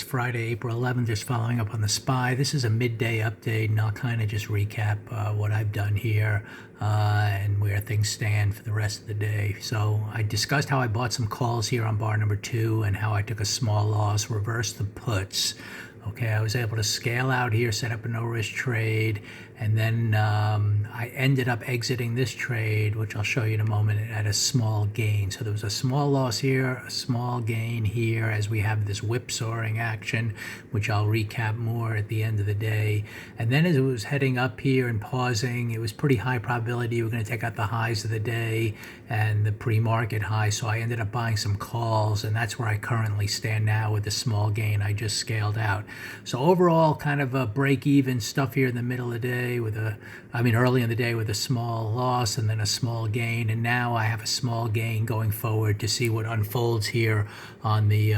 It's Friday, April 11th, just following up on the SPY. This is a midday update, and I'll kind of just recap what I've done here and where things stand for the rest of the day. So I discussed how I bought some calls here on bar number 2 and how I took a small loss, reversed the puts. Okay, I was able to scale out here, set up a no-risk trade, and then I ended up exiting this trade, which I'll show you in a moment, at a small gain. So there was a small loss here, a small gain here as we have this whipsawing action, which I'll recap more at the end of the day. And then as it was heading up here and pausing, it was pretty high probability we were going to take out the highs of the day and the pre-market high. So I ended up buying some calls, and that's where I currently stand now with the small gain I just scaled out. So overall, kind of a break-even stuff here in the middle of the day with early in the day with a small loss and then a small gain. And now I have a small gain going forward to see what unfolds here on the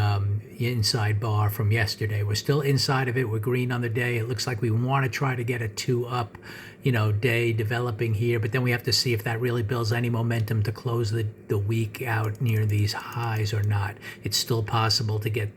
inside bar from yesterday. We're still inside of it. We're green on the day. It looks like we want to try to get a 2-up, day developing here, but then we have to see if that really builds any momentum to close the week out near these highs or not. It's still possible to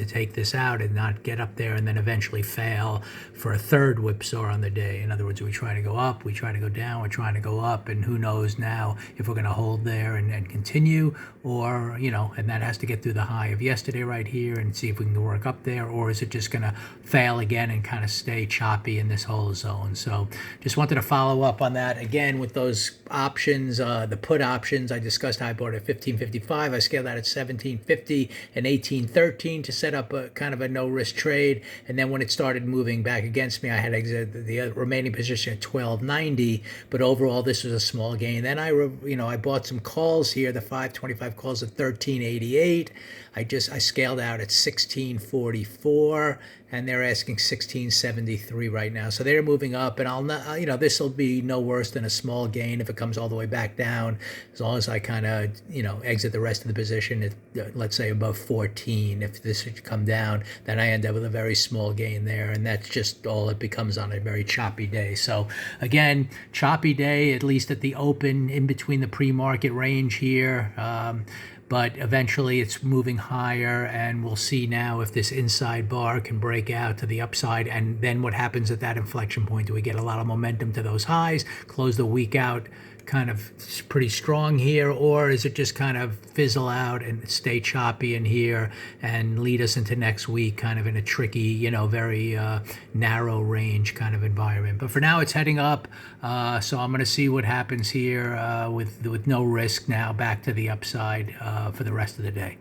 take this out and not get up there and then eventually fail for a third whipsaw on the day. In other words, we try to go up, we try to go down, we're trying to go up, and who knows now if we're going to hold there and continue, or, and that has to get through the high of yesterday right here and see if we can work up there, or is it just going to fail again and kind of stay choppy in this whole zone. So just wanted to follow up on that again with those options, the put options. I discussed how I bought at 15.55. I scaled out at 17.50 and 18.13 to set up a kind of a no-risk trade, and then when it started moving back against me, I had exited the remaining position at 12.90. But overall, this was a small gain. Then I bought some calls here, the 525 calls at 13.88. I scaled out at 16.44, and they're asking 16.73 right now. So they're moving up, and I'll not, this will be no worse than a small gain if it comes all the way back down, as long as I kind of, exit the rest of the position at, let's say, above 14. If this should come down, then I end up with a very small gain there, and that's just all it becomes on a very choppy day. So again, choppy day, at least at the open, in between the pre-market range here. But eventually it's moving higher, and we'll see now if this inside bar can break out to the upside, and then what happens at that inflection point. Do we get a lot of momentum to those highs, close the week out kind of pretty strong here, or is it just kind of fizzle out and stay choppy in here and lead us into next week kind of in a tricky, very narrow range kind of environment? But for now, it's heading up, so I'm going to see what happens here with no risk now back to the upside for the rest of the day.